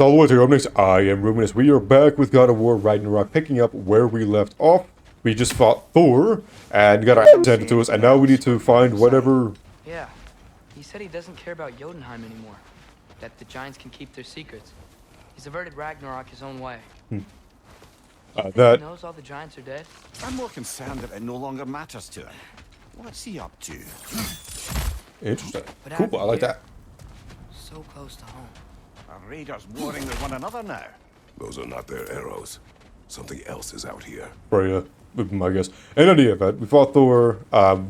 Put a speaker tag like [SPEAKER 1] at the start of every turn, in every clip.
[SPEAKER 1] All the way to your openings. I am Ruminous. We are back with God of War Ragnarok, picking up where we left off. We just fought Thor and got our hands handed to us, and now we need to find whatever.
[SPEAKER 2] Yeah, he said he doesn't care about Jotunheim anymore. That the giants can keep their secrets. He's averted Ragnarok his own way.
[SPEAKER 1] That
[SPEAKER 2] He knows all the giants are dead.
[SPEAKER 3] I'm more concerned that it no longer matters to him. What's he up to?
[SPEAKER 1] interesting.
[SPEAKER 2] But
[SPEAKER 1] Cool. I like
[SPEAKER 2] here,
[SPEAKER 1] that.
[SPEAKER 2] So close to home.
[SPEAKER 3] Are raiders warring with one another now?
[SPEAKER 4] Those are not their arrows. Something else is out here.
[SPEAKER 1] Right, I guess. In any event, we fought Thor.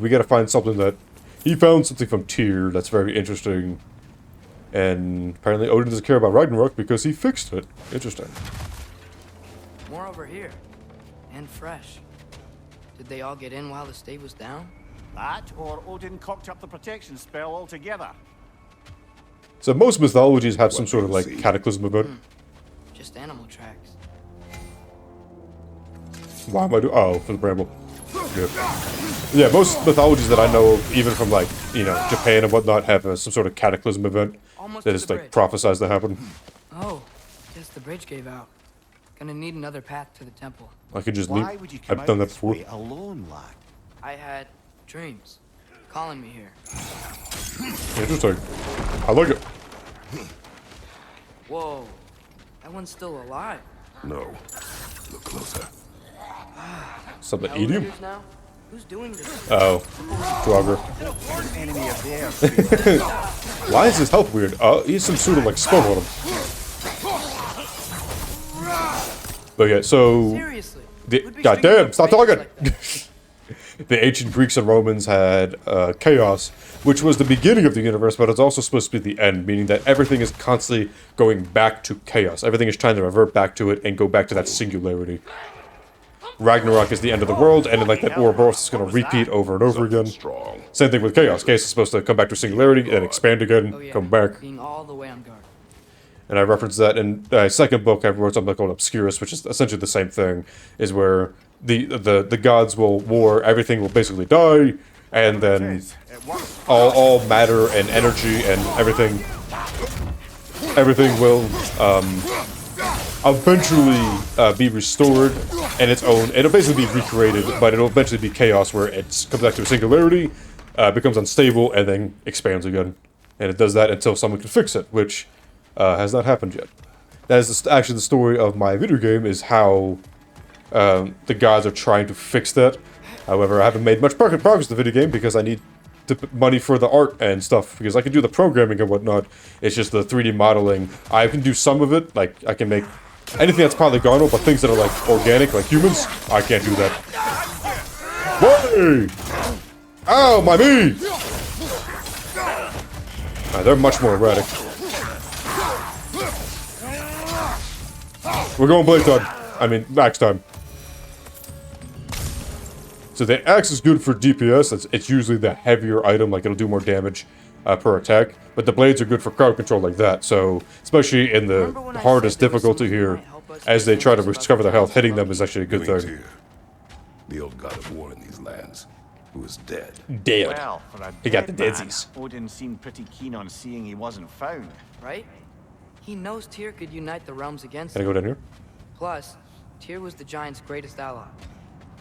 [SPEAKER 1] We gotta find something that he found something from Tyr that's very interesting. And apparently Odin doesn't care about Ragnarok because he fixed it. Interesting.
[SPEAKER 2] More over here. And fresh. Did they all get in while the state was down?
[SPEAKER 3] That, or Odin cocked up the protection spell altogether.
[SPEAKER 1] So most mythologies have some sort of like
[SPEAKER 4] see?
[SPEAKER 1] cataclysm event.
[SPEAKER 2] Just animal tracks.
[SPEAKER 1] Why am I doing? Oh, for the bramble. Good. Yeah, most mythologies that I know of, even from like, you know, Japan and whatnot, have some sort of cataclysm event
[SPEAKER 2] Almost
[SPEAKER 1] that
[SPEAKER 2] to
[SPEAKER 1] is
[SPEAKER 2] the
[SPEAKER 1] like
[SPEAKER 2] bridge.
[SPEAKER 1] prophesized to happen.
[SPEAKER 2] Oh, guess the bridge gave out. Gonna need another path to the temple.
[SPEAKER 1] I could just leave.
[SPEAKER 3] Why would you come
[SPEAKER 1] I've done
[SPEAKER 3] out
[SPEAKER 1] that
[SPEAKER 3] this
[SPEAKER 1] before.
[SPEAKER 3] way alone, lad?
[SPEAKER 2] I had dreams. Calling me here.
[SPEAKER 1] Interesting. I like it.
[SPEAKER 2] Whoa. That one's still alive.
[SPEAKER 4] No. Look closer.
[SPEAKER 1] Something eat you?
[SPEAKER 2] Elevators now? Who's doing this?
[SPEAKER 1] Oh, Draugr.
[SPEAKER 3] Enemy of theirs.
[SPEAKER 1] Why is his health weird? He's some sort of like spell on him. But yeah, so
[SPEAKER 2] Seriously. Would be
[SPEAKER 1] goddamn,
[SPEAKER 2] stringing
[SPEAKER 1] stop
[SPEAKER 2] up
[SPEAKER 1] talking.
[SPEAKER 2] raiders like that.
[SPEAKER 1] The ancient Greeks and Romans had chaos, which was the beginning of the universe, but it's also supposed to be the end, meaning that everything is constantly going back to chaos. Everything is trying to revert back to it and go back to that singularity. Ragnarok is the end of the world, and then like that Ouroboros is going to repeat over and over again.
[SPEAKER 4] Strong.
[SPEAKER 1] Same thing with chaos. Chaos is supposed to come back to singularity and expand again,
[SPEAKER 2] Oh, yeah.
[SPEAKER 1] come back.
[SPEAKER 2] Being all the way on guard.
[SPEAKER 1] And I referenced that in a second book I wrote something called Obscurus, which is essentially the same thing, is where the gods will war, everything will basically die, and then all matter and energy and everything will eventually be restored in its own. It'll basically be recreated, but it'll eventually be chaos where it comes back to a singularity, becomes unstable, and then expands again. And it does that until someone can fix it, which has not happened yet. That is actually the story of my video game, is how the gods are trying to fix that. However, I haven't made much progress in the video game because I need to put money for the art and stuff, because I can do the programming and whatnot. It's just the 3D modeling. I can do some of it, like I can make anything that's polygonal, but things that are like organic, like humans, I can't do that. Whoa! Ow, my knee! They're much more erratic. We're going blade time. I mean, axe time. So the axe is good for DPS. It's usually the heavier item, like it'll do more damage per attack. But the blades are good for crowd control like that. So, especially in the hardest difficulty here, as they try to recover their health, hitting them is actually a good
[SPEAKER 4] Doing
[SPEAKER 1] thing.
[SPEAKER 4] Tyr, the old god of war in these lands, who is dead.
[SPEAKER 1] Dead.
[SPEAKER 3] Well, for a
[SPEAKER 1] He got the
[SPEAKER 3] dead man,
[SPEAKER 1] deadsies.
[SPEAKER 3] Odin seemed pretty keen on seeing he wasn't found.
[SPEAKER 2] Right? He knows Tyr could unite the realms against
[SPEAKER 1] Can I
[SPEAKER 2] him.
[SPEAKER 1] go down here?
[SPEAKER 2] Plus, Tyr was the giant's greatest ally.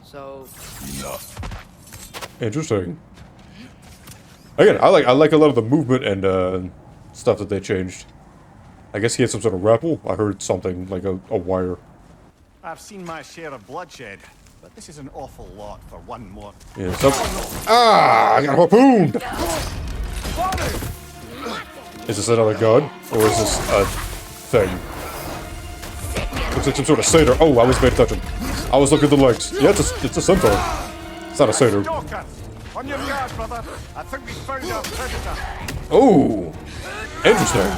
[SPEAKER 2] So,
[SPEAKER 4] Enough.
[SPEAKER 1] Interesting. Again, I like a lot of the movement and stuff that they changed. I guess he had some sort of grapple. I heard something like a wire.
[SPEAKER 3] I've seen my share of bloodshed, but this is an awful lot for one more.
[SPEAKER 1] Yeah, I got harpooned! Is this another god? Or is this a thing? Looks like some sort of satyr. Oh, I was paying attention. I was looking at the legs. Yeah, it's a centaur. It's not a satyr.
[SPEAKER 3] Stalker! On your guard, brother. I think we found our predator.
[SPEAKER 1] Oh! Interesting.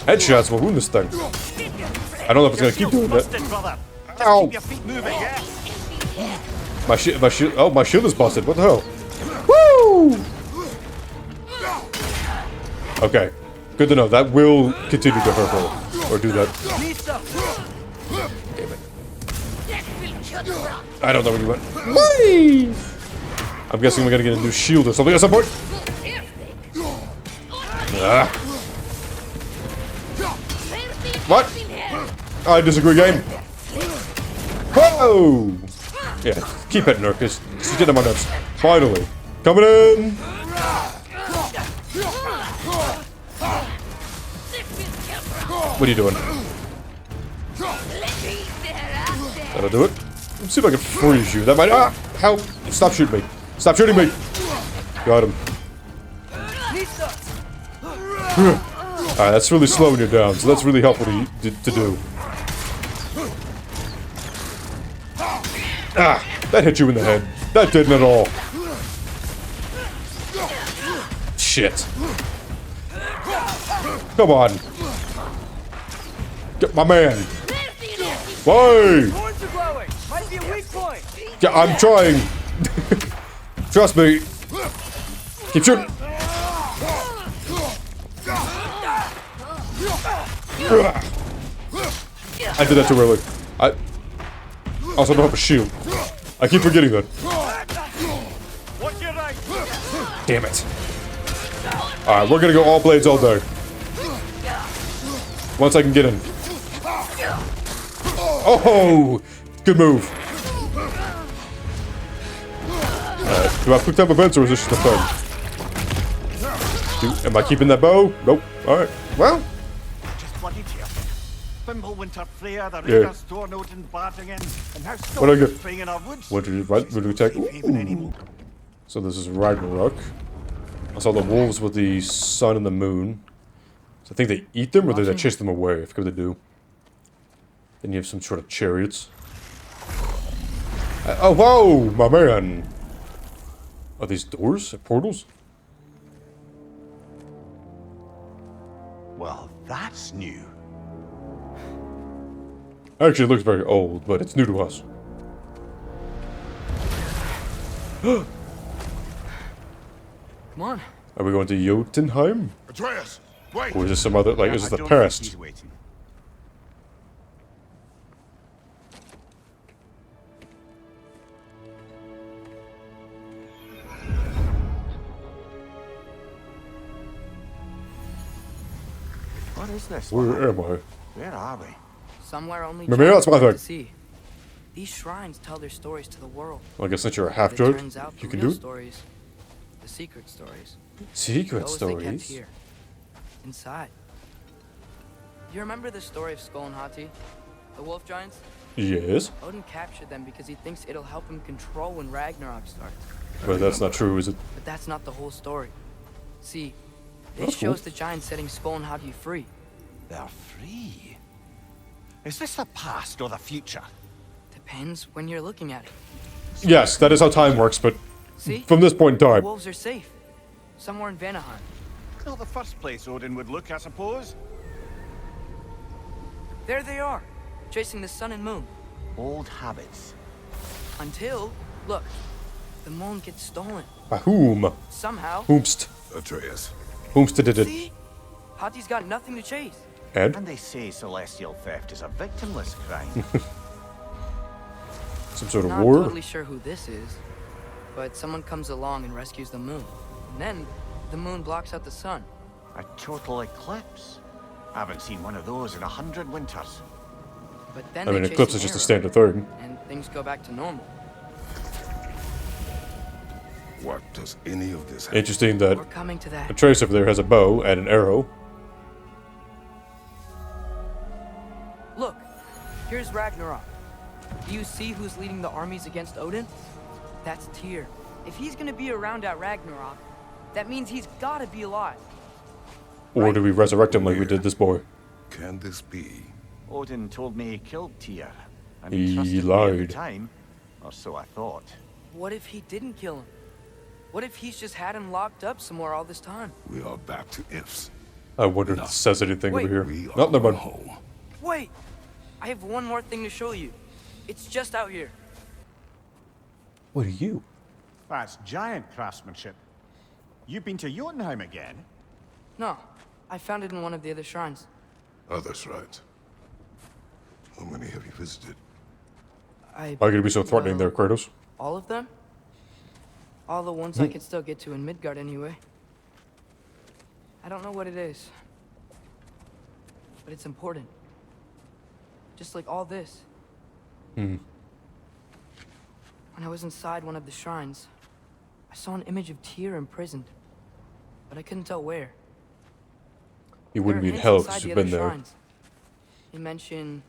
[SPEAKER 1] Headshots will wound this thing. I don't know if it's gonna keep doing that.
[SPEAKER 3] Busted, brother. Just
[SPEAKER 1] Ow.
[SPEAKER 3] keep your feet moving, yeah?
[SPEAKER 1] My shield is busted. What the hell? Woo! Okay. Good to know. That will continue to hurt her. Or do that. Damn it. I don't know where you went. Whee! I'm guessing we're gonna get a new shield or something at some point. Ah. What? I disagree, game. Whoa! Yeah, keep hitting her, because she's getting on my nuts. Finally. Coming in! What are you doing? That'll do it. Let's see if I can freeze you. That might... Ah! Help! Stop shooting me. Stop shooting me! Got him. Alright, that's really slowing you down, so that's really helpful to do. Ah! That hit you in the head. That didn't at all. Shit. Come on. Get my man. Why?
[SPEAKER 2] Might be a weak point.
[SPEAKER 1] Yeah, I'm trying. Trust me. Keep shooting. I did that too early. I also don't have a shield. I keep forgetting that. Damn it. Alright, we're gonna go all blades all day. Once I can get in. Oh! Good move. Alright, do I have quick time events or is this just a thing? Am I keeping that bow? Nope. Alright. Well.
[SPEAKER 3] Just bloody careful. Winter Freya, the
[SPEAKER 1] Yeah.
[SPEAKER 3] Raiders torn out and barging in, and now
[SPEAKER 1] What do I
[SPEAKER 3] still
[SPEAKER 1] get?
[SPEAKER 3] spraying in our woods.
[SPEAKER 1] What did you attack? Ooh. So this is Ragnorok. I saw the wolves with the sun and the moon. So I think they eat them or do they chase them away? I forget what they do. Then you have some sort of chariots. Oh, whoa, my man. Are these doors? Portals?
[SPEAKER 3] Well, that's new.
[SPEAKER 1] Actually, it looks very old, but it's new to us.
[SPEAKER 2] Come on.
[SPEAKER 1] Are we going to Jotunheim?
[SPEAKER 4] Atreus, wait!
[SPEAKER 1] Or is this some other, like, is this
[SPEAKER 3] I
[SPEAKER 1] the
[SPEAKER 3] don't think
[SPEAKER 1] past?
[SPEAKER 3] he's waiting. What is this?
[SPEAKER 1] Where am I?
[SPEAKER 3] Where are we?
[SPEAKER 2] Somewhere only
[SPEAKER 1] Maybe that's
[SPEAKER 2] giants
[SPEAKER 1] my
[SPEAKER 2] get to
[SPEAKER 1] thing.
[SPEAKER 2] see. These shrines tell their stories to the world.
[SPEAKER 1] Well, I guess since you're a
[SPEAKER 2] But
[SPEAKER 1] half
[SPEAKER 2] it
[SPEAKER 1] drug,
[SPEAKER 2] turns out
[SPEAKER 1] you
[SPEAKER 2] the
[SPEAKER 1] can
[SPEAKER 2] real
[SPEAKER 1] do it.
[SPEAKER 2] stories, the secret stories,
[SPEAKER 1] Secret
[SPEAKER 2] those they kept
[SPEAKER 1] stories.
[SPEAKER 2] here, inside. You remember the story of Skull and Hati, the wolf giants?
[SPEAKER 1] Yes,
[SPEAKER 2] Odin captured them because he thinks it'll help him control when Ragnarok starts.
[SPEAKER 1] but that's not true, is it?
[SPEAKER 2] But that's not the whole story. See, this
[SPEAKER 1] That's cool.
[SPEAKER 2] shows the giants setting Skull and Hati free.
[SPEAKER 3] They're free. Is this the past or the future?
[SPEAKER 2] Depends when you're looking at it.
[SPEAKER 1] Yes, that is how time works, but
[SPEAKER 2] See?
[SPEAKER 1] from this point in
[SPEAKER 2] The
[SPEAKER 1] time,
[SPEAKER 2] wolves are safe. Somewhere in Vanaheim.
[SPEAKER 3] Not the first place Odin would look, I suppose.
[SPEAKER 2] There they are, chasing the sun and moon.
[SPEAKER 3] Old habits.
[SPEAKER 2] Until, look, the moon gets stolen.
[SPEAKER 1] by whom?
[SPEAKER 2] Somehow.
[SPEAKER 1] Whomst.
[SPEAKER 4] Atreus,
[SPEAKER 1] Whomst did it.
[SPEAKER 2] See? Hati's got nothing to chase.
[SPEAKER 1] And?
[SPEAKER 3] And they say celestial theft is a victimless crime.
[SPEAKER 1] Some sort of
[SPEAKER 2] Not
[SPEAKER 1] war?
[SPEAKER 2] totally sure who this is, but someone comes along and rescues the moon. And then, the moon blocks out the sun.
[SPEAKER 3] A total eclipse. I haven't seen one of those in 100 winters.
[SPEAKER 2] But then
[SPEAKER 1] I mean,
[SPEAKER 2] they chase
[SPEAKER 1] Eclipse
[SPEAKER 2] an
[SPEAKER 1] is just a
[SPEAKER 2] arrow,
[SPEAKER 1] standard thing.
[SPEAKER 2] and things go back to normal.
[SPEAKER 4] what does any of this have?
[SPEAKER 1] Interesting that
[SPEAKER 2] We're coming to that.
[SPEAKER 1] Atreus over there has a bow and an arrow.
[SPEAKER 2] Look, here's Ragnarok. Do you see who's leading the armies against Odin? That's Tyr. If he's gonna be around at Ragnarok, that means he's gotta be alive.
[SPEAKER 1] Or do we resurrect him like we did this boy?
[SPEAKER 4] Can this be?
[SPEAKER 3] Odin told me he killed Tyr. And
[SPEAKER 1] He
[SPEAKER 3] trusted me at
[SPEAKER 1] lied.
[SPEAKER 3] the time, or so I thought.
[SPEAKER 2] What if he didn't kill him? What if he's just had him locked up somewhere all this time?
[SPEAKER 4] We are back to ifs.
[SPEAKER 1] I wonder if it says anything
[SPEAKER 2] Wait.
[SPEAKER 1] over here.
[SPEAKER 4] We are
[SPEAKER 1] Not never mind.
[SPEAKER 4] home.
[SPEAKER 2] Wait! I have one more thing to show you. It's just out here.
[SPEAKER 1] What are you?
[SPEAKER 3] That's giant craftsmanship. You've been to Jotunheim again?
[SPEAKER 2] No, I found it in one of the other shrines.
[SPEAKER 4] Other shrines. How many have you visited?
[SPEAKER 1] Why are you gonna be so threatening there, Kratos?
[SPEAKER 2] All of them? All the ones I can still get to in Midgard anyway. I don't know what it is. But it's important. just like all this.
[SPEAKER 1] Hmm.
[SPEAKER 2] When I was inside one of the shrines, I saw an image of Tyr imprisoned, but I couldn't tell where.
[SPEAKER 1] You wouldn't be
[SPEAKER 2] There
[SPEAKER 1] in
[SPEAKER 2] are
[SPEAKER 1] hell
[SPEAKER 2] hints
[SPEAKER 1] because
[SPEAKER 2] inside
[SPEAKER 1] you've
[SPEAKER 2] the
[SPEAKER 1] been
[SPEAKER 2] other
[SPEAKER 1] there.
[SPEAKER 2] shrines. They mention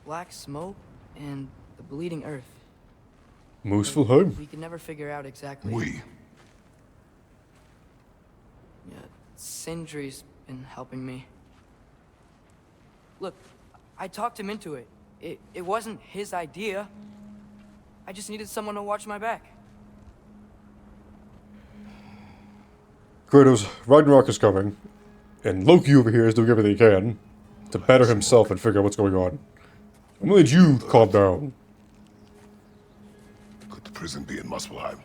[SPEAKER 2] black smoke and the bleeding earth.
[SPEAKER 1] Muspelheim?
[SPEAKER 2] We could never figure out exactly.
[SPEAKER 4] We.
[SPEAKER 2] Yeah, Sindri's been helping me. Look, I talked him into it. It wasn't his idea. I just needed someone to watch my back.
[SPEAKER 1] Kratos, Ragnarok is coming, and Loki over here is doing everything he can to better himself and figure out what's going on. I'm gonna let you calm down.
[SPEAKER 4] Could the prison be in Muspelheim?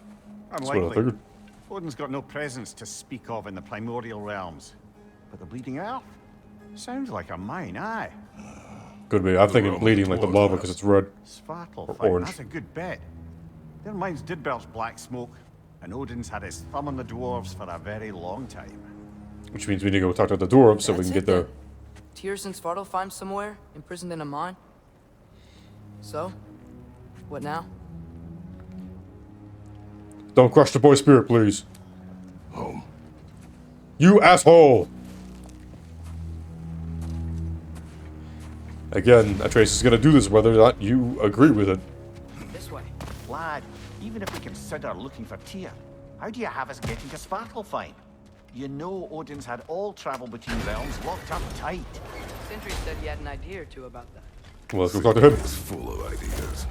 [SPEAKER 1] That's what I
[SPEAKER 3] Unlikely.
[SPEAKER 1] figured.
[SPEAKER 3] Odin's got no presence to speak of in the primordial realms. But the bleeding earth? Sounds like a mine, aye.
[SPEAKER 1] Could be. I'm thinking
[SPEAKER 4] Roman
[SPEAKER 1] bleeding like the
[SPEAKER 4] dwarves
[SPEAKER 1] lava
[SPEAKER 4] have.
[SPEAKER 1] because it's red.
[SPEAKER 3] Svartalfheim,
[SPEAKER 1] orange.
[SPEAKER 3] that's a good bet. Their mines did belch black smoke, and Odin's had his thumb on the dwarves for a very long time.
[SPEAKER 1] Which means we need to go talk to the dwarves so we
[SPEAKER 2] That's
[SPEAKER 1] can
[SPEAKER 2] it
[SPEAKER 1] get there.
[SPEAKER 2] then. Tyr's in Svartalfheim somewhere, imprisoned in a mine. So, what now?
[SPEAKER 1] Don't crush the boy's spirit, please.
[SPEAKER 4] Home.
[SPEAKER 1] You asshole! Again, Atreus is gonna do this whether or not you agree with it.
[SPEAKER 2] This way.
[SPEAKER 3] Lad, even if we consider looking for Tyr, how do you have us getting to Svartalfheim? You know Odin's had all travel between realms locked up tight.
[SPEAKER 2] Sindri said he had an idea or two about that.
[SPEAKER 1] Well, let's go talk to him.
[SPEAKER 4] It's full of ideas.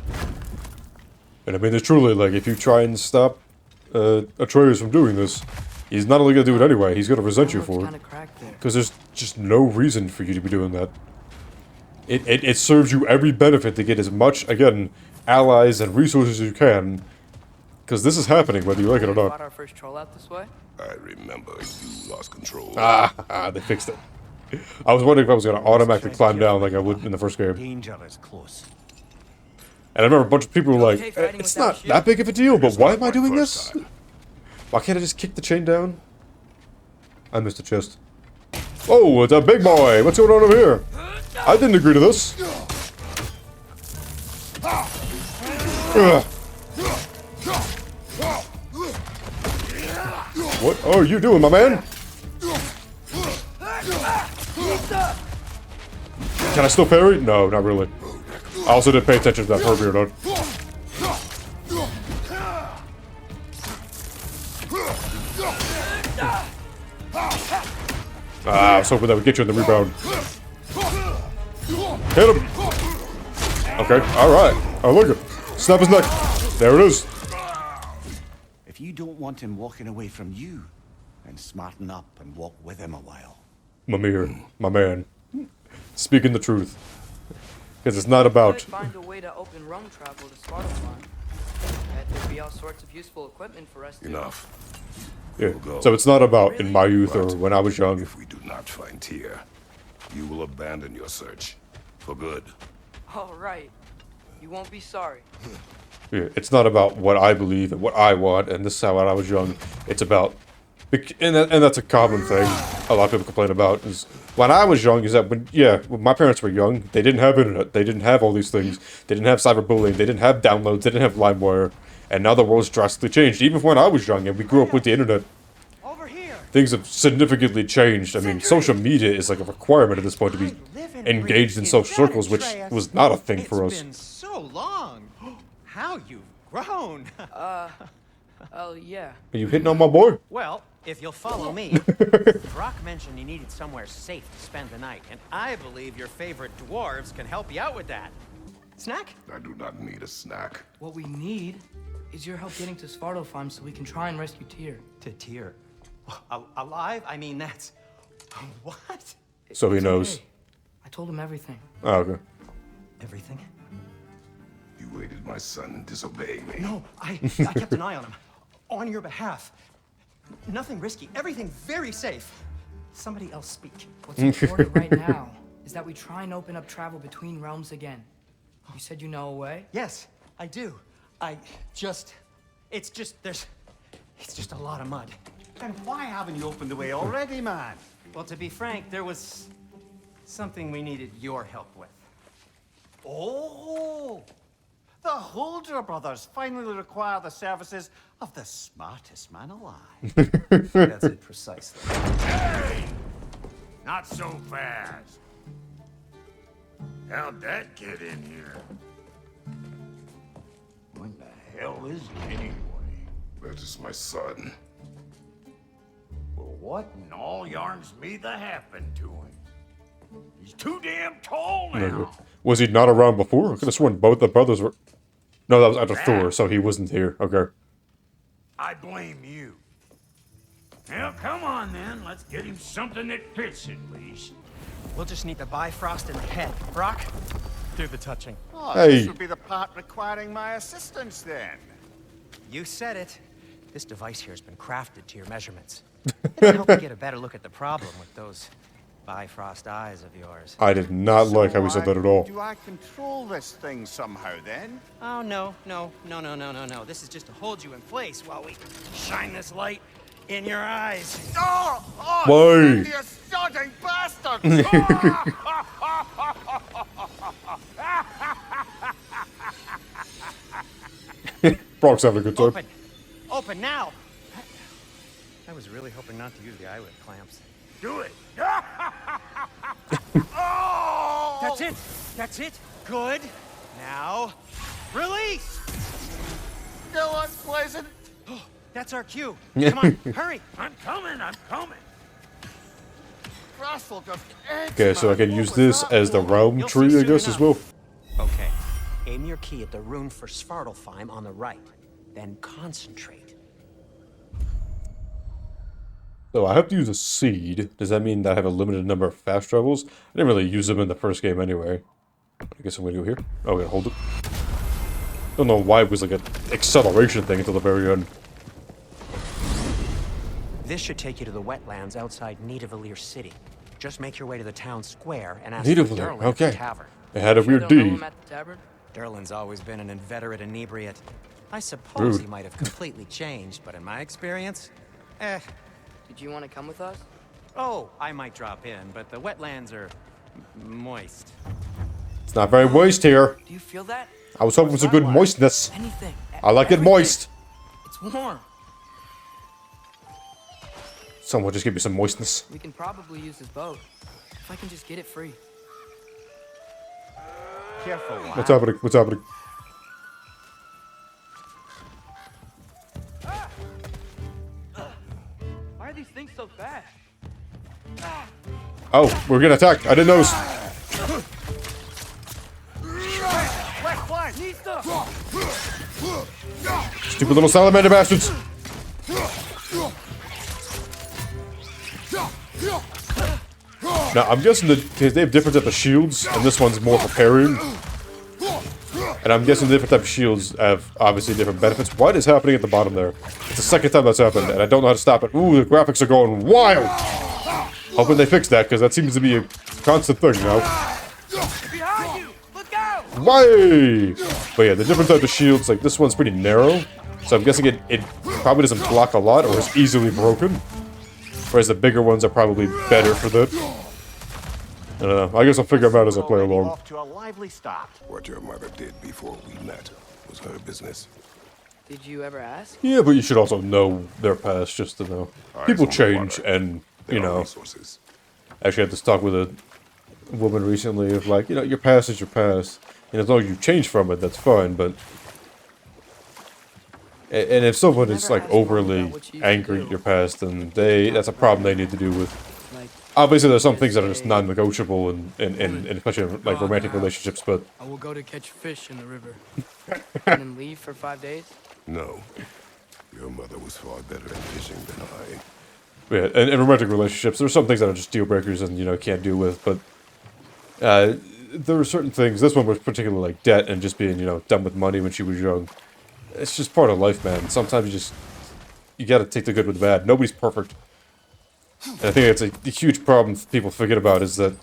[SPEAKER 1] And I mean, it's truly, like, if you try and stop Atreus from doing this, he's not only gonna do it anyway, he's gonna resent you for it.
[SPEAKER 2] Kinda cracked there.
[SPEAKER 1] Because there's just no reason for you to be doing that. It serves you every benefit to get as much, again, allies and resources as you can. Because this is happening, whether you like it or
[SPEAKER 2] We
[SPEAKER 1] not.
[SPEAKER 2] fought our first troll out this way.
[SPEAKER 4] I remember you lost control.
[SPEAKER 1] They fixed it. I was wondering if I was going to automatically climb down like I would in the first game.
[SPEAKER 3] Danger is close.
[SPEAKER 1] And I remember a bunch of people were like,
[SPEAKER 2] Okay, fighting
[SPEAKER 1] it's
[SPEAKER 2] without
[SPEAKER 1] not
[SPEAKER 2] a shield."
[SPEAKER 1] that big of a deal, but
[SPEAKER 4] It's
[SPEAKER 1] why
[SPEAKER 4] not
[SPEAKER 1] am I
[SPEAKER 4] my
[SPEAKER 1] doing
[SPEAKER 4] first
[SPEAKER 1] this?
[SPEAKER 4] time.
[SPEAKER 1] Why can't I just kick the chain down? I missed a chest. Oh, it's a big boy! What's going on over here? I didn't agree to this. Ugh. What are you doing, my man? Can I still parry? No, not really. I also didn't pay attention to that Herbie or not. I was hoping that would get you in the rebound. Hit him! Okay, alright. Oh, look it. Snap his neck. There it is.
[SPEAKER 3] If you don't want him walking away from you, then smarten up and walk with him a while.
[SPEAKER 1] Mimir, my man. Speaking the truth. Because it's not about...
[SPEAKER 2] Could find a way to open rum travel to Svartalfheim. Bet there'd be all sorts of useful equipment for us to...
[SPEAKER 4] Enough.
[SPEAKER 1] Yeah. So it's not about in my youth or when I was young.
[SPEAKER 4] If we do not find Tyr, you will abandon your search. For good.
[SPEAKER 2] All right. You won't be sorry.
[SPEAKER 1] Yeah, it's not about what I believe and what I want, and this is how when I was young. It's about, and that's a common thing a lot of people complain about. Is when I was young, is that when my parents were young, they didn't have internet, they didn't have all these things, they didn't have cyberbullying, they didn't have downloads, they didn't have LimeWire, and now the world's drastically changed. Even when I was young and we grew up with the internet,
[SPEAKER 2] Over here.
[SPEAKER 1] things have significantly changed. I mean, social media is like a requirement at this point to be engaged in social circles, which was not a thing for us.
[SPEAKER 5] It's been so long. How you've grown.
[SPEAKER 2] Oh, yeah.
[SPEAKER 1] Are you hitting on my boy?
[SPEAKER 5] Well, if you'll follow me, Brock mentioned you needed somewhere safe to spend the night, and I believe your favorite dwarves can help you out with that. Snack?
[SPEAKER 4] I do not need a snack.
[SPEAKER 2] What we need is your help getting to Svartalfheim so we can try and rescue Tyr.
[SPEAKER 5] To Tyr. Alive? I mean, that's... What?
[SPEAKER 1] So he
[SPEAKER 2] It's
[SPEAKER 1] knows.
[SPEAKER 2] okay. I told him everything.
[SPEAKER 1] Oh, okay.
[SPEAKER 5] Everything?
[SPEAKER 4] You aided my son disobeying me.
[SPEAKER 5] No, I kept an eye on him. On your behalf. Nothing risky. Everything very safe. Somebody else speak.
[SPEAKER 2] What's important right now is that we try and open up travel between realms again. You said you know a way?
[SPEAKER 5] Yes, I do. It's just a lot of mud.
[SPEAKER 3] Then why haven't you opened the way already, man?
[SPEAKER 5] Well, to be frank, there was something we needed your help with.
[SPEAKER 3] Oh! The Holder brothers finally require the services of the smartest man alive.
[SPEAKER 5] That's it precisely.
[SPEAKER 4] Hey! Not so fast. How'd that get in here?
[SPEAKER 3] What the hell is he anyway?
[SPEAKER 4] That is my son.
[SPEAKER 3] Well, what in all yarns me that happened to him? He's too damn tall now.
[SPEAKER 1] Was he not around before? I could have sworn both the brothers were... No, that was after Thor, so he wasn't here. Okay.
[SPEAKER 4] I blame you. Well, come on then. Let's get him something that fits at least.
[SPEAKER 5] We'll just need the Bifrost in the head. Brock, do the touching.
[SPEAKER 3] Oh,
[SPEAKER 1] Hey.
[SPEAKER 3] this would be the part requiring my assistance then.
[SPEAKER 5] You said it. This device here has been crafted to your measurements. It'll help you get a better look at the problem with those Bifrost eyes of yours.
[SPEAKER 1] I did not like how he said that at all.
[SPEAKER 3] Do I control this thing somehow then?
[SPEAKER 5] Oh, no. This is just to hold you in place while we shine this light in your eyes.
[SPEAKER 3] Oh! Oh!
[SPEAKER 1] Why?
[SPEAKER 3] You sodding bastard!
[SPEAKER 1] Brock's having a good time.
[SPEAKER 5] Open! Open now! I was really hoping not to use the eyelid clamps.
[SPEAKER 4] Do it.
[SPEAKER 3] Oh!
[SPEAKER 5] That's it! That's it! Good! Now, release!
[SPEAKER 3] Still unpleasant.
[SPEAKER 5] That's our cue. Come on, hurry!
[SPEAKER 4] I'm coming.
[SPEAKER 3] Russell just
[SPEAKER 1] Okay, so I can use this as the realm
[SPEAKER 5] You'll
[SPEAKER 1] tree,
[SPEAKER 5] see
[SPEAKER 1] I
[SPEAKER 5] soon
[SPEAKER 1] guess, as well.
[SPEAKER 5] enough. Okay. Aim your key at the rune for Svartalfheim on the right. Then concentrate.
[SPEAKER 1] So I have to use a seed. Does that mean that I have a limited number of fast travels? I didn't really use them in the first game anyway. I guess I'm gonna go here. Oh, I'm gonna hold it. Don't know why it was like an acceleration thing until the very end.
[SPEAKER 5] This should take you to the wetlands outside Nidavellir City. Just make your way to the town square and ask
[SPEAKER 1] Nidavellir,
[SPEAKER 5] for Derlin
[SPEAKER 1] okay.
[SPEAKER 5] at the tavern.
[SPEAKER 1] It had a
[SPEAKER 2] Sure
[SPEAKER 1] weird
[SPEAKER 2] they'll know
[SPEAKER 1] D.
[SPEAKER 2] him at the tavern?
[SPEAKER 5] Derlin's always been an inveterate inebriate. I suppose
[SPEAKER 1] Rude.
[SPEAKER 5] he might have completely changed, but in my experience,
[SPEAKER 2] Did you want to come with us?
[SPEAKER 5] Oh, I might drop in, but the wetlands are moist.
[SPEAKER 1] It's not very moist here.
[SPEAKER 2] Do you feel that?
[SPEAKER 1] I was hoping for some good moistness.
[SPEAKER 2] Anything.
[SPEAKER 1] I like it
[SPEAKER 2] Everything.
[SPEAKER 1] moist.
[SPEAKER 2] It's warm.
[SPEAKER 1] Someone just give me some moistness.
[SPEAKER 2] We can probably use this boat. If I can just get it free.
[SPEAKER 3] Careful, lad.
[SPEAKER 1] What's happening? What's happening?
[SPEAKER 2] Why are these things so fast?
[SPEAKER 1] Oh, we're getting attacked. I didn't notice.
[SPEAKER 3] Left flank!
[SPEAKER 1] Stupid little salamander bastards. Now, I'm guessing that because they have different type of shields, and this one's more for parrying. And I'm guessing the different type of shields have obviously different benefits. What is happening at the bottom there? It's the second time that's happened, and I don't know how to stop it. Ooh, the graphics are going wild! Hoping they fix that, because that seems to be a constant thing now.
[SPEAKER 2] Behind you! Look out!
[SPEAKER 1] Way! But yeah, the different type of shields, like this one's pretty narrow. So I'm guessing it probably doesn't block a lot or is easily broken. Whereas the bigger ones are probably better for that. I don't know. I guess I'll figure them out as I play along.
[SPEAKER 3] Off to a lively start.
[SPEAKER 4] What your mother did before we met was her business.
[SPEAKER 2] Did you ever ask?
[SPEAKER 1] Yeah, but you should also know their past just to know. People change and, you
[SPEAKER 4] There are
[SPEAKER 1] know.
[SPEAKER 4] resources.
[SPEAKER 1] Actually, I had this talk with a woman recently of like, you know, your past is your past. And as long as you change from it, that's fine, but... And if someone is like overly angry at your past, then that's a problem they need to deal with.
[SPEAKER 2] Like,
[SPEAKER 1] Obviously, there's some things that are just non-negotiable, in especially in, like romantic relationships. But
[SPEAKER 2] I will go to catch fish in the river. And then leave for 5 days?
[SPEAKER 4] No. Your mother was far better at fishing than I.
[SPEAKER 1] yeah, and in romantic relationships, there's some things that are just deal breakers, and you know can't deal with. But there were certain things. This one was particularly like debt and just being done with money when she was young. It's just part of life, man. Sometimes you got to take the good with the bad. Nobody's perfect. And I think it's a huge problem people forget about is that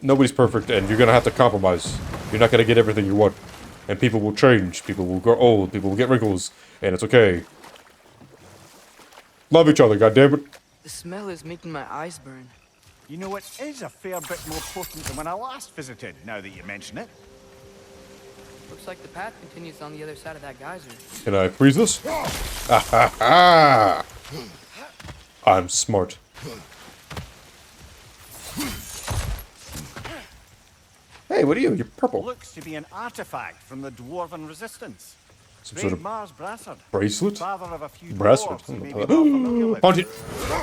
[SPEAKER 1] nobody's perfect and you're going to have to compromise. You're not going to get everything you want. And people will change. People will grow old. People will get wrinkles. And it's okay. Love each other, goddammit.
[SPEAKER 2] The smell is making my eyes burn.
[SPEAKER 3] You know, it is a fair bit more potent than when I last visited, now that you mention it.
[SPEAKER 2] Looks like the path continues on the other side of that geyser.
[SPEAKER 1] Can I freeze this? Ah ha ha! I'm smart. Hey, what are you? You're purple.
[SPEAKER 3] Looks to be an artifact from the Dwarven resistance.
[SPEAKER 1] Some sort of
[SPEAKER 3] Mars Brassard,
[SPEAKER 1] bracelet?
[SPEAKER 3] father of a few
[SPEAKER 1] Bracelet?
[SPEAKER 3] dwarves you may be well familiar with.
[SPEAKER 1] Haunted.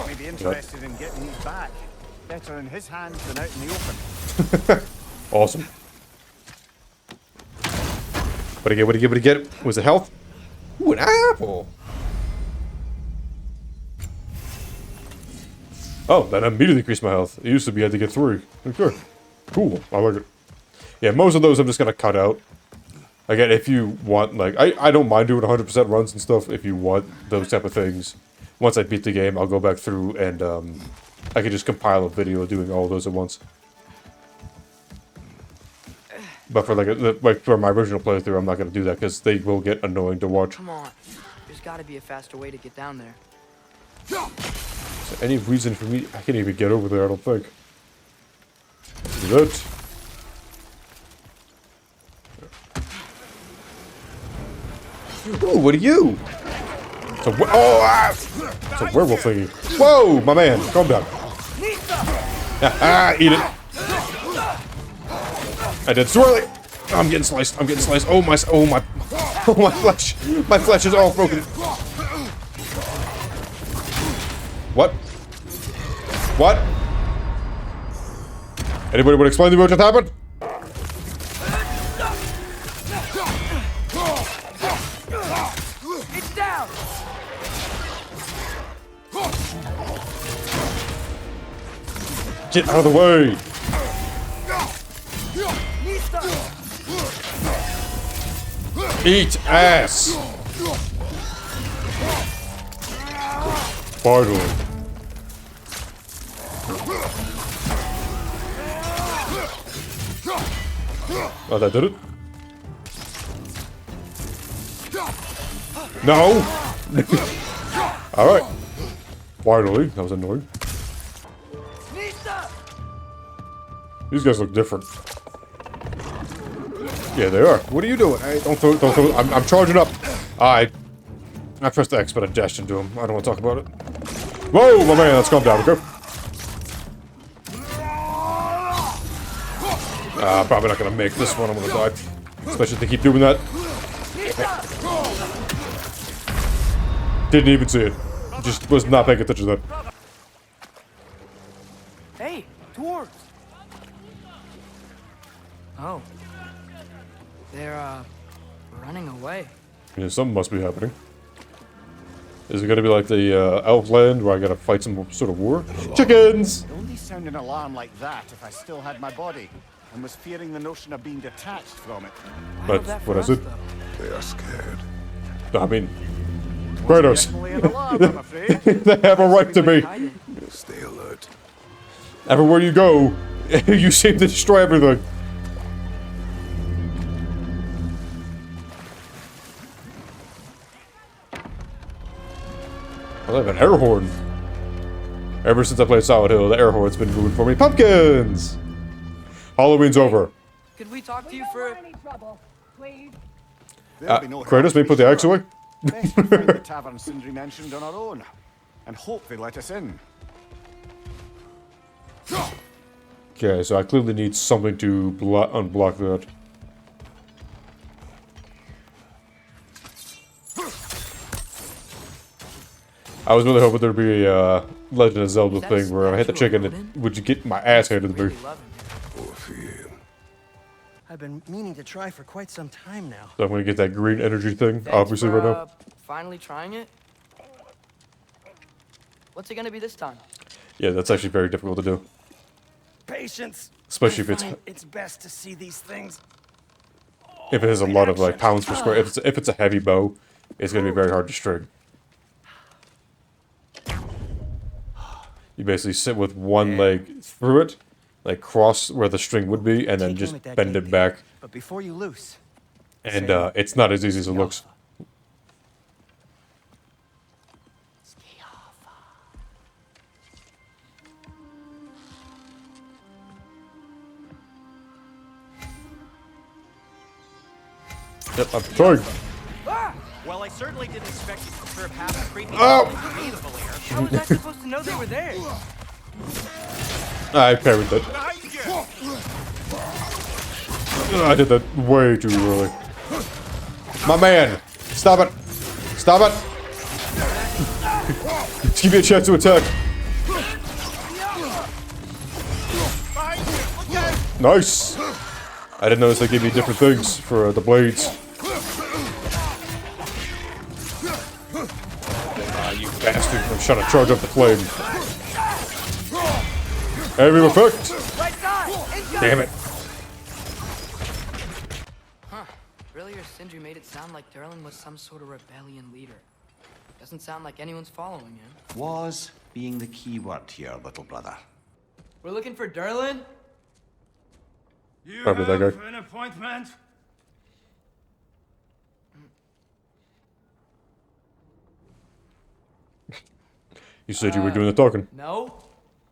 [SPEAKER 3] May be interested in getting these back. Better in his hands than out in the open.
[SPEAKER 1] Awesome. What do you get? Was it health? Ooh, an apple. Oh, that immediately increased my health. It used to be I had to get 3. Okay. Cool. I like it. Yeah, most of those I'm just gonna cut out. Again, if you want, like, I don't mind doing 100% runs and stuff if you want those type of things. Once I beat the game, I'll go back through and, I can just compile a video doing all of those at once. But for, like for my original playthrough, I'm not gonna do that, because they will get annoying to watch.
[SPEAKER 2] Come on. There's gotta be a faster way to get down there.
[SPEAKER 1] Is there any reason for me? I can't even get over there, I don't think. Do that. Ooh, what are you? It's a, it's a werewolf thingy. Whoa, my man, calm down. Eat it. I did swirly. I'm getting sliced. I'm getting sliced. Oh my flesh. My flesh is all broken. What? What? Anybody want to explain to me what just happened?
[SPEAKER 2] It's down!
[SPEAKER 1] Get out of the way! Eat ass! Finally. Oh, that did it? No! Alright. Finally. That was annoying. These guys look different. Yeah, they are. What are you doing? Hey, don't throw. I'm charging up. I pressed X, but I dashed into him. I don't want to talk about it. Whoa, my man, let's calm down, okay? Probably not gonna make this one. I'm gonna die. Especially if they keep doing that. Didn't even see it. Just was not paying attention to that.
[SPEAKER 2] Hey, dwarves! Oh. They're, running away.
[SPEAKER 1] Yeah, something must be happening. Is it gonna be like the, Elfland, where I gotta fight some sort of war? Chickens!
[SPEAKER 3] I'd only sound an alarm like that if I still had my body, and was fearing the notion of being detached from it.
[SPEAKER 1] That's what I said.
[SPEAKER 6] They are scared.
[SPEAKER 1] I mean, Kratos.
[SPEAKER 3] Definitely an alarm, I'm afraid.
[SPEAKER 1] They have a right to be.
[SPEAKER 6] Stay alert.
[SPEAKER 1] Everywhere you go, you seem to destroy everything. I have an air horn. Ever since I played Silent Hill, the air horn's been moving for me. Pumpkins! Halloween's over.
[SPEAKER 2] Could we talk to you for...
[SPEAKER 7] Any trouble, please?
[SPEAKER 3] There'll be no help,
[SPEAKER 1] Kratos, may
[SPEAKER 3] to
[SPEAKER 1] put
[SPEAKER 3] be
[SPEAKER 1] the axe
[SPEAKER 3] sure.
[SPEAKER 1] away.
[SPEAKER 3] Best we find the tavern Sindri mentioned on our own, and hope they let us in.
[SPEAKER 1] Okay, so I clearly need something to unblock that. I was really hoping there'd be a Legend of Zelda thing where I hit the chicken and would you get my ass handed to me.
[SPEAKER 5] I've been meaning to try for quite some time now.
[SPEAKER 1] So I'm gonna get that green energy thing,
[SPEAKER 2] Thanks
[SPEAKER 1] obviously,
[SPEAKER 2] for,
[SPEAKER 1] right now.
[SPEAKER 2] finally trying it? What's it gonna be this time?
[SPEAKER 1] Yeah, that's actually very difficult to do.
[SPEAKER 5] Patience.
[SPEAKER 1] Especially if it's
[SPEAKER 5] It's best to see these things.
[SPEAKER 1] if it has a lot of like pounds per square. If it's a heavy bow, it's gonna be very hard to string. You basically sit with one leg through it, like cross where the string would be, and then
[SPEAKER 5] Take aim
[SPEAKER 1] just
[SPEAKER 5] at that
[SPEAKER 1] bend
[SPEAKER 5] gate
[SPEAKER 1] it back.
[SPEAKER 5] But before you loose.
[SPEAKER 1] And it's not as easy as it looks. Yep, I'm trying.
[SPEAKER 5] Well, I certainly didn't expect you to disturb half the creepy
[SPEAKER 1] Oh.
[SPEAKER 5] breathable air.
[SPEAKER 2] How was I supposed to know they were there?
[SPEAKER 1] I parried that. I did that way too early. My man! Stop it! Stop it! Let's give you a chance to attack. Nice! I didn't notice they gave me different things for the blades. Ah, you bastard. I'm trying to charge up the flame. Heavy effect!
[SPEAKER 2] Right side! Incoming!
[SPEAKER 1] Damn it.
[SPEAKER 2] Huh. Earlier, Sindri made it sound like Durlin was some sort of rebellion leader. Doesn't sound like anyone's following him.
[SPEAKER 3] Was being the key word here, little brother.
[SPEAKER 2] We're looking for Durlin?
[SPEAKER 4] You
[SPEAKER 1] Probably that
[SPEAKER 4] have
[SPEAKER 1] guy.
[SPEAKER 4] an appointment?
[SPEAKER 1] You said you were doing the talking.
[SPEAKER 2] No?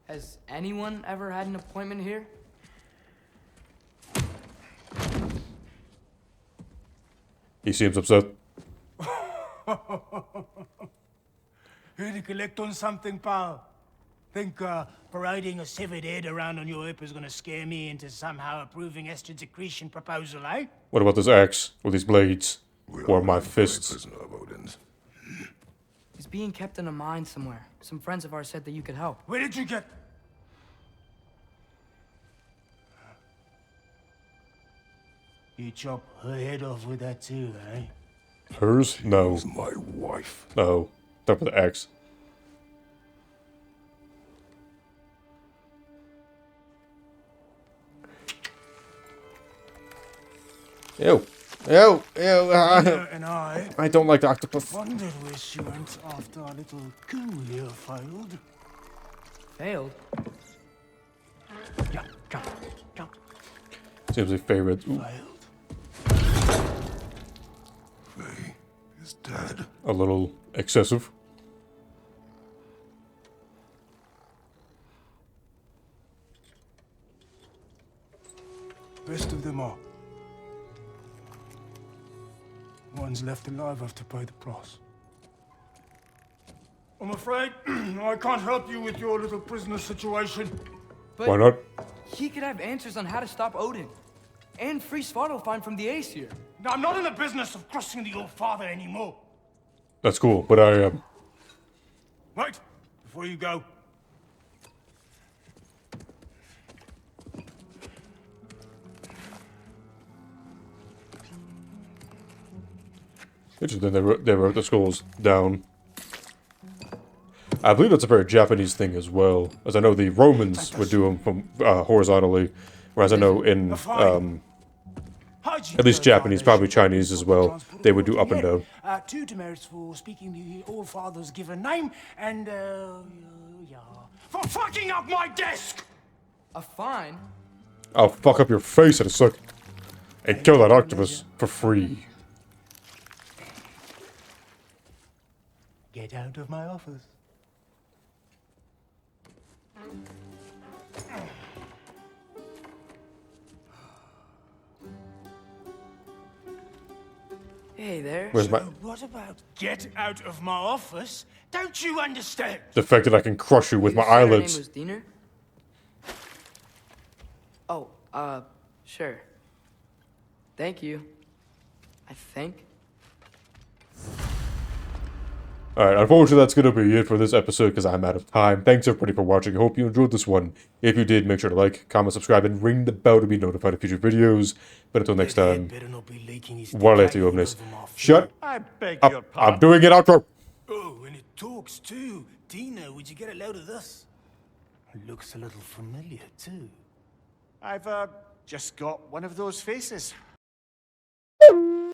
[SPEAKER 2] Has anyone ever had an appointment here?
[SPEAKER 1] He seems upset.
[SPEAKER 7] Here to collect on something, pal. Think parading a severed head around on your hip is gonna scare me into somehow approving estrogen secretion proposal, eh?
[SPEAKER 1] What about this axe or these blades?
[SPEAKER 6] We
[SPEAKER 1] Or
[SPEAKER 6] are
[SPEAKER 1] my
[SPEAKER 6] looking for a
[SPEAKER 1] fists?
[SPEAKER 6] prisoner of Odin's.
[SPEAKER 2] He's being kept in a mine somewhere. Some friends of ours said that you could help.
[SPEAKER 7] Where did you get? You chop her head off with that too, eh?
[SPEAKER 1] Hers? No.
[SPEAKER 6] Who's my wife?
[SPEAKER 1] No. Stop with the axe. Ew. Ew. Ew.
[SPEAKER 7] And I
[SPEAKER 1] I don't like the octopus.
[SPEAKER 7] wondered where she went after our little coup here failed.
[SPEAKER 2] Failed? Yeah, jump, jump.
[SPEAKER 1] Seems like favorite. Ooh,
[SPEAKER 7] Failed.
[SPEAKER 6] Faye is dead.
[SPEAKER 1] a little excessive.
[SPEAKER 7] Rest of them are. One's left alive have to pay the price. I'm afraid I can't help you with your little prisoner situation.
[SPEAKER 2] But
[SPEAKER 1] Why not?
[SPEAKER 2] he could have answers on how to stop Odin. And free Svartalfheim from the Aesir.
[SPEAKER 7] I'm not in the business of crossing the old father anymore.
[SPEAKER 1] That's cool, but I
[SPEAKER 7] Right, before you go,
[SPEAKER 1] interesting. They wrote the skulls down. I believe that's a very Japanese thing as well, as I know the Romans would do them from horizontally, whereas I know in at least Japanese, probably Chinese as well, they would do up and down.
[SPEAKER 7] 2 demerits for speaking the old father's given name, and yeah, for fucking up my desk.
[SPEAKER 2] A fine?
[SPEAKER 1] I'll fuck up your face in a second and kill that octopus for free.
[SPEAKER 7] Get out of my office.
[SPEAKER 2] Hey there.
[SPEAKER 1] Where's my
[SPEAKER 7] What about get out of my office? Don't you understand?
[SPEAKER 1] the fact that I can crush you with
[SPEAKER 2] You
[SPEAKER 1] my
[SPEAKER 2] said her name
[SPEAKER 1] eyelids?
[SPEAKER 2] was Diener? Oh, sure. Thank you. I think.
[SPEAKER 1] Alright, unfortunately that's going to be it for this episode because I'm out of time. Thanks everybody for watching. I hope you enjoyed this one. If you did, make sure to like, comment, subscribe, and ring the bell to be notified of future videos. But until next time,
[SPEAKER 7] Better not be leaking his
[SPEAKER 1] Wale
[SPEAKER 7] dick
[SPEAKER 1] to
[SPEAKER 7] out
[SPEAKER 1] Omnis.
[SPEAKER 7] over my
[SPEAKER 1] Shut
[SPEAKER 3] I beg your
[SPEAKER 1] up.
[SPEAKER 3] pardon.
[SPEAKER 1] I'm doing it outro.
[SPEAKER 7] Oh, and it talks too. Dina, would you get a load of this? It looks a little familiar too.
[SPEAKER 3] I've just got one of those faces.